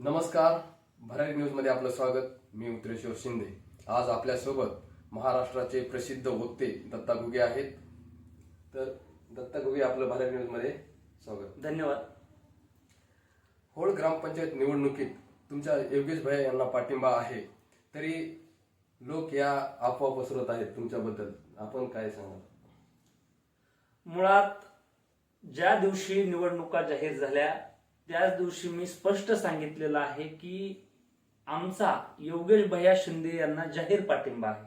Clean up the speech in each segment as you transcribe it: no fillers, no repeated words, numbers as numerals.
नमस्कार, भरारी न्यूज मध्ये आपलं स्वागत. मी उत्तरेश्वर शिंदे. आज आपल्या सोबत महाराष्ट्राचे प्रसिद्ध वक्ते दत्ता घुगे आहेत. तर दत्ता घुगे, आपलं भरारी न्यूज मध्ये स्वागत. धन्यवाद. होळ ग्रामपंचायत निवडणुकीत तुमच्या योगेश भैया यांना पाठिंबा आहे, तरी लोक या अफवा पसरवत आहेत तुमच्याबद्दल. आपण काय सांगाल? मुळात ज्या दिवशी निवडणुका जाहीर झाल्या त्याच दिवशी मी स्पष्ट सांगितलेलं आहे की आमचा योगेश भैया शिंदे यांना जाहीर पाठिंबा आहे.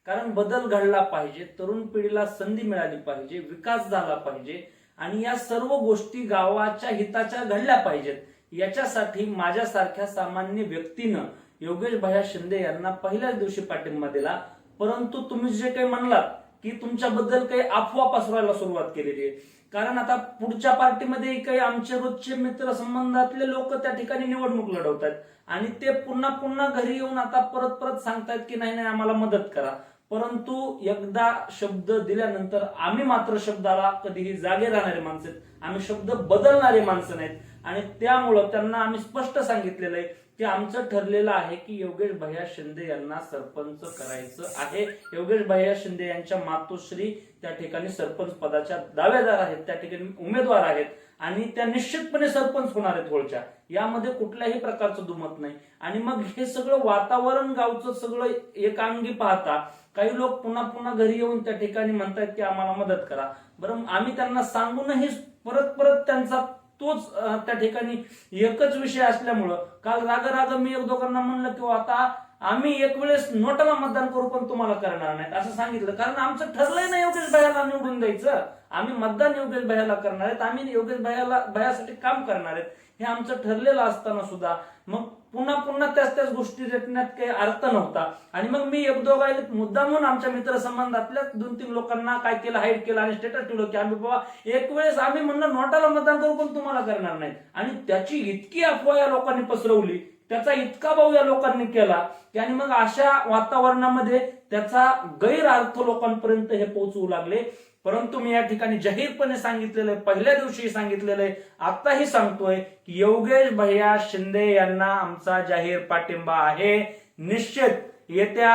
कारण बदल घडला पाहिजे, तरुण पिढीला संधी मिळाली पाहिजे, विकास झाला पाहिजे आणि या सर्व गोष्टी गावाच्या हिताच्या घडल्या पाहिजेत. याच्यासाठी माझ्यासारख्या सामान्य व्यक्तीनं योगेश भैया शिंदे यांना पहिल्याच दिवशी पाठिंबा दिला. परंतु तुम्ही जे काही म्हणलात की तुमच्याबद्दल काही अफवा पसरवायला सुरुवात केलेली आहे, कारण आता पुढच्या पार्टीमध्ये काही आमचे रोजचे मित्र संबंधातले लोक त्या ठिकाणी निवडणूक लढवतात आणि ते पुन्हा पुन्हा घरी येऊन आता परत परत सांगतायत की नाही आम्हाला मदत करा. परंतु एकदा शब्द दिल्यानंतर आम्ही मात्र शब्दाला कधीही जागे राहणारे माणसं आहेत. आम्ही शब्द बदलणारे माणसं नाहीत आणि त्यामुळं त्यांना आम्ही स्पष्ट सांगितलेलं आहे की आमचं ठरलेलं आहे की योगेश भैया शिंदे यांना सरपंच करायचं आहे. योगेश भैया शिंदे यांच्या मातोश्री त्या ठिकाणी सरपंच पदाच्या दावेदार आहेत, त्या ठिकाणी उमेदवार आहेत आणि त्या निश्चितपणे सरपंच होणार आहेत होळच्या. यामध्ये कुठल्याही प्रकारचं दुमत नाही. आणि मग हे सगळं वातावरण गावचं सगळं एकांगी पाहता काही लोक पुन्हा पुन्हा घरी येऊन त्या ठिकाणी म्हणतात की आम्हाला मदत करा. बरं, आम्ही त्यांना सांगूनही परत परत त्यांचा तोच त्या ठिकाणी एकच विषय असल्यामुळं काल राग मी एक दोघांना म्हणलं की आता आम्ही एक वेळेस नोटाला मतदान करू पण तुम्हाला करणार नाहीत असं सांगितलं. कारण आमचं ठरलंय ना योगेश भैयाला निवडून द्यायचं. आम्ही मतदान योगेश भैयाला करणार आहेत, आम्ही योगेश भैयासाठी काम करणार आहेत, हे आमचं ठरलेलं असताना सुद्धा मग पुन्हा पुन्हा त्याच गोष्टी रेटण्यात काही अर्थ नव्हता. आणि मग मी एक दोघांना मुद्दा म्हणून आमच्या मित्रसंबंधातल्या 2-3 लोकांना काय केलं, हाईड केलं आणि स्टेटस ठेवलं की आम्ही बाबा एक वेळेस आम्ही म्हणलं नोटाला मतदान करू पण तुम्हाला करणार नाहीत. आणि त्याची इतकी अफवा या लोकांनी पसरवली, त्याचा इतका भाव या लोकांनी केला की आणि मग अशा वातावरणामध्ये त्याचा गैरअर्थ लोकांपर्यंत हे पोहोचवू लागले. परंतु मी या ठिकाणी जाहीरपणे सांगितलेलं आहे, पहिल्या दिवशी सांगितलेलं आहे, आताही सांगतोय की योगेश भैया शिंदे यांना आमचा जाहीर पाठिंबा आहे. निश्चित येत्या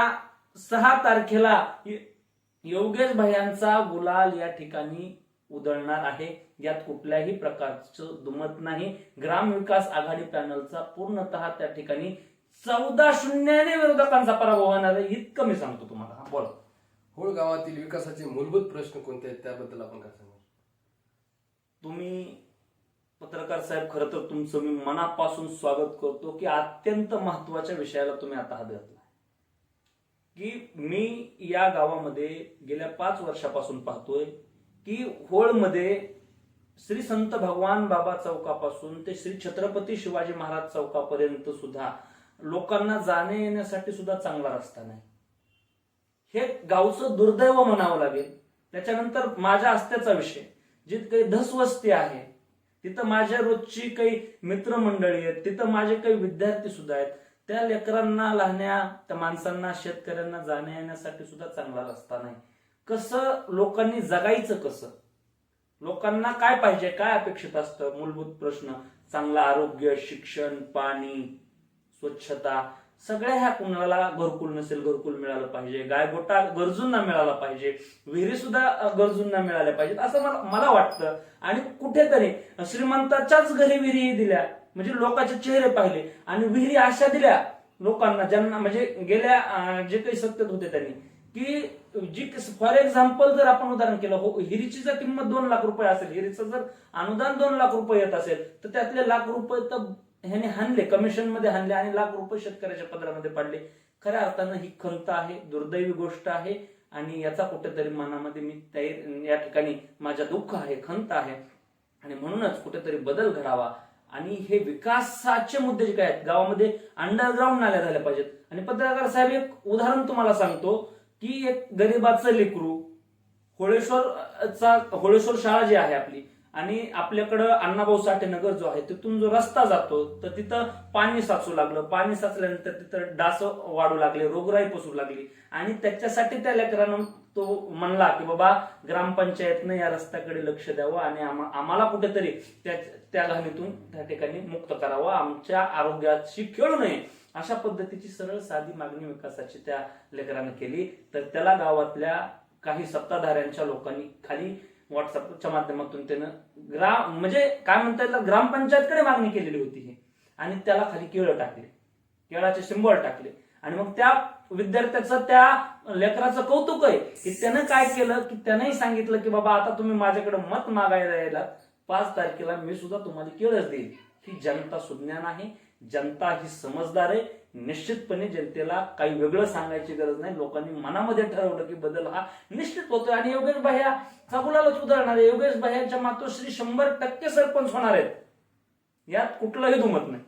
6 तारखेला योगेश भैयांचा गुलाल या ठिकाणी उधळणार आहे. यात कुठल्याही प्रकारचं दुमत नाही. ग्रामविकास आघाडी पॅनलचा पूर्णतः त्या ठिकाणी 14-0 विरोधकांचा पराभव होणार आहे, इतकं मी सांगतो तुम्हाला. बोला. होळ गावातील विकासाचे मूलभूत प्रश्न कोणते आहेत त्याबद्दल आपण काय सांगाल? तुम्ही पत्रकार साहेब, खरं तर तुमचं मी मनापासून स्वागत करतो की अत्यंत महत्वाच्या विषयाला तुम्ही आता हात घातला. की मी या गावामध्ये गेल्या 5 वर्षापासून पाहतोय की होळमध्ये श्री संत भगवान बाबा चौकापासून ते श्री छत्रपती शिवाजी महाराज चौकापर्यंत सुद्धा लोकांना जाणे येण्यासाठी सुद्धा चांगला रस्ता नाही. हे गावचं दुर्दैव म्हणावं लागेल. त्याच्यानंतर माझ्या आस्थेचा विषय, जिथं काही धसवस्ती आहे तिथं माझ्या रोजची काही मित्रमंडळी आहेत, तिथं माझे काही विद्यार्थी सुद्धा आहेत. त्या लेकरांना, लहान्या त्या माणसांना, शेतकऱ्यांना जाण्या येण्यासाठी सुद्धा चांगला रस्ता नाही. कसं लोकांनी जगायचं, कसं लोकांना काय पाहिजे, काय अपेक्षित असतं, मूलभूत प्रश्न, चांगलं आरोग्य, शिक्षण, पाणी, स्वच्छता, सगळ्या ह्या कुणाला घरकुल नसेल घरकुल मिळालं पाहिजे, गायगोटा गरजूंना मिळाला पाहिजे, विहिरी सुद्धा गरजूंना मिळाल्या पाहिजेत असं मला वाटतं. आणि कुठेतरी श्रीमंताच्याच घरी विहिरी दिल्या म्हणजे लोकांचे चेहरे पाहिले आणि विहिरी अशा दिल्या लोकांना ज्यांना म्हणजे गेल्या जे काही सत्तेत होते त्यांनी की जी फॉर एक्झाम्पल जर आपण उदाहरण केलं, हो हिरीची जर किंमत 2 लाख रुपये असेल, हिरीचं जर अनुदान 2 लाख रुपये येत असेल तर त्यातले 1 लाख रुपये तर ह्याने हाणले, कमिशन मध्ये हाणले आणि 1 लाख रुपये शेतकऱ्याच्या पदरामध्ये पडले. खऱ्या अर्थानं ही खंत आहे, दुर्दैवी गोष्ट आहे आणि याचा कुठेतरी मनामध्ये मी या ठिकाणी माझ्या दुःख आहे, खंत आहे आणि म्हणूनच कुठेतरी बदल घडावा. आणि हे विकासाचे मुद्दे जे काय आहेत गावामध्ये, अंडरग्राऊंड नाल्या झाल्या पाहिजेत. आणि पत्रकार साहेब, एक उदाहरण तुम्हाला सांगतो की एक गरीबाचं लेकरू होळेश्वर शाळा जी आहे आपली, आणि आपल्याकडं अण्णाभाऊ साठे नगर जो आहे तिथून जो रस्ता जातो तर तिथं पाणी साचू लागलं. पाणी साचल्यानंतर तिथं डास वाढू लागले, रोगराई पसरू लागली आणि त्याच्यासाठी त्या लेकरानं तो म्हणला की बाबा ग्रामपंचायतनं या रस्त्याकडे लक्ष द्यावं आणि आम्हाला कुठेतरी त्या घाणीतून त्या ठिकाणी मुक्त करावं, आमच्या आरोग्याशी खेळू नये अशा पद्धतीची सरळ साधी मागणी विकासाची त्या लेकरानं केली. तर त्याला गावातल्या काही सत्ताधाऱ्यांच्या लोकांनी खाली व्हॉट्सअपच्या माध्यमातून त्यानं म्हणजे काय म्हणता येईल ग्रामपंचायतकडे मागणी केलेली होती ही आणि त्याला खाली केळं टाकले, केळाचे सिंबल टाकले. आणि मग त्या विद्यार्थ्याचं त्या लेकराचं कौतुक आहे की त्यानं काय केलं की त्यानंही सांगितलं की बाबा आता तुम्ही माझ्याकडे मत मागायला यायला 5 तारखेला मी सुद्धा तुम्हाला केळच देईल. ही जनता सुज्ञान आहे, जनता ही समजदार आहे. निश्चितपणे जनतेला काही वेगळं सांगायची गरज नाही. लोकांनी मनामध्ये ठरवलं की बदल हा निश्चित होतोय आणि योगेश भाया चाबुलालाच उधळणार आहे. योगेश भायांच्या मातोश्री 100% सरपंच होणार आहेत, यात कुठलंही दुमत नाही.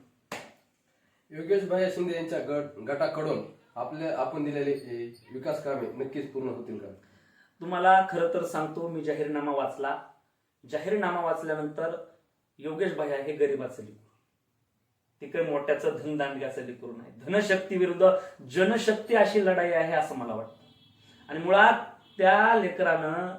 योगेश भाई शिंदे यांच्या गटाकडून आपण दिलेले विकास कामे नक्कीच पूर्ण होतील का? तुम्हाला खरं तर सांगतो, मी जाहीरनामा वाचला. जाहीरनामा वाचल्यानंतर योगेश भाया हे गरिबाचं लेकरू, ते काही मोठ्याचं धनदांडग्याचं लेकरू नाही. धनशक्ती विरुद्ध जनशक्ती अशी लढाई आहे असं मला वाटतं. आणि मुळात त्या लेकरानं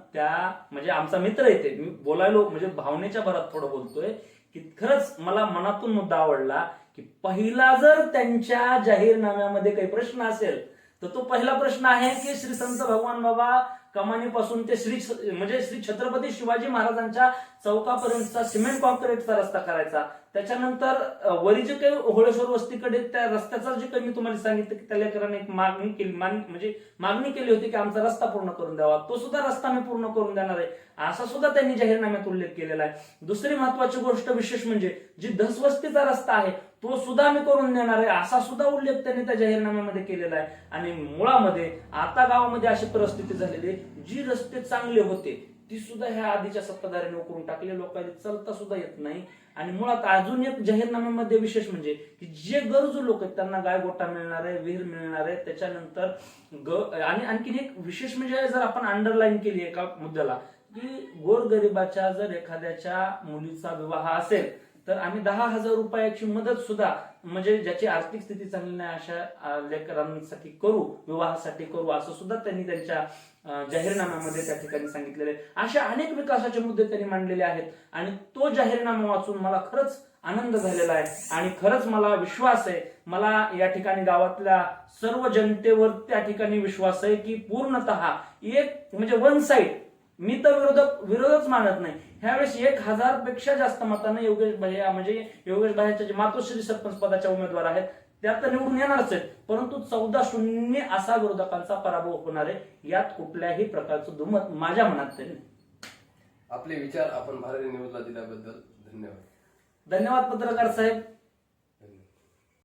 म्हणजे आमचा मित्र येते, मी बोलायलो म्हणजे भावनेच्या भरात थोडं बोलतोय की खरंच मला मनातून मुद्दा आवडला की पहिला जर त्यांच्या जाहीरनाम्यामध्ये काही प्रश्न असेल तर तो पहिला प्रश्न आहे की श्री संत भगवान बाबा कमानीपासून ते श्री छत्रपती शिवाजी महाराजांच्या चौकापर्यंतचा सिमेंट कॉन्क्रीटचा रस्ता करायचा. त्याच्यानंतर वरी जे काही होळेश्वर वस्तीकडे त्या रस्त्याचा जे काही मी तुम्हाला सांगितलं की त्या लेकरांनी एक मागणी केली होती की आमचा रस्ता पूर्ण करून द्यावा, तो सुद्धा रस्ता मी पूर्ण करून देणार आहे असा सुद्धा त्यांनी जाहीरनाम्यात उल्लेख केलेला आहे. दुसरी महत्वाची गोष्ट विशेष म्हणजे जी धसवस्तीचा रस्ता आहे तो सुद्धा मी करून देणार आहे असा सुद्धा उल्लेख त्यांनी त्या जाहीरनाम्यामध्ये केलेला आहे. आणि मुळामध्ये आता गावामध्ये अशी परिस्थिती झालेली आहे, जी रस्ते चांगले होते ती सुद्धा ह्या आधीच्या सत्ताधाऱ्यांनी करून टाकले, लोकांनी चालता सुद्धा येत नाही. आणि मुळात अजून एक जाहीरनाम्यामध्ये विशेष म्हणजे की जे गरजू लोक आहेत त्यांना गायगोटा मिळणार आहे, विहीर मिळणार आहे. त्याच्यानंतर आणि आणखीन एक विशेष म्हणजे जर आपण अंडरलाईन केली एका मुद्द्याला की गोरगरिबाच्या जर एखाद्याच्या मुलीचा विवाह असेल तर आम्ही 10,000 रुपयाची मदत सुद्धा म्हणजे ज्याची आर्थिक स्थिती चांगली नाही अशा लेकरांसाठी करू, विवाहासाठी करू असं सुद्धा त्यांनी त्यांच्या जाहीरनाम्यामध्ये त्या ठिकाणी सांगितलेले. अशा अनेक विकासाचे मुद्दे त्यांनी मांडलेले आहेत आणि तो जाहीरनामा वाचून मला खरंच आनंद झालेला आहे आणि खरंच मला विश्वास आहे, मला या ठिकाणी गावातल्या सर्व जनतेवर त्या ठिकाणी विश्वास आहे की पूर्णतः एक म्हणजे वन साईड, मी तर विरोधच मानत नाही, ह्यावेळेस 1,000 पेक्षा जास्त मतांना योगेश भाईच्या जे मातोश्री सरपंच पदाच्या उमेदवार आहेत त्यात निवडून येणारच आहेत, परंतु 14-0 असा विरोधकांचा पराभव होणार आहे, यात कुठल्याही प्रकारचं दुमत माझ्या मनात नाही. आपले विचार आपण भारत न्यूजला दिल्याबद्दल धन्यवाद. धन्यवाद पत्रकार साहेब.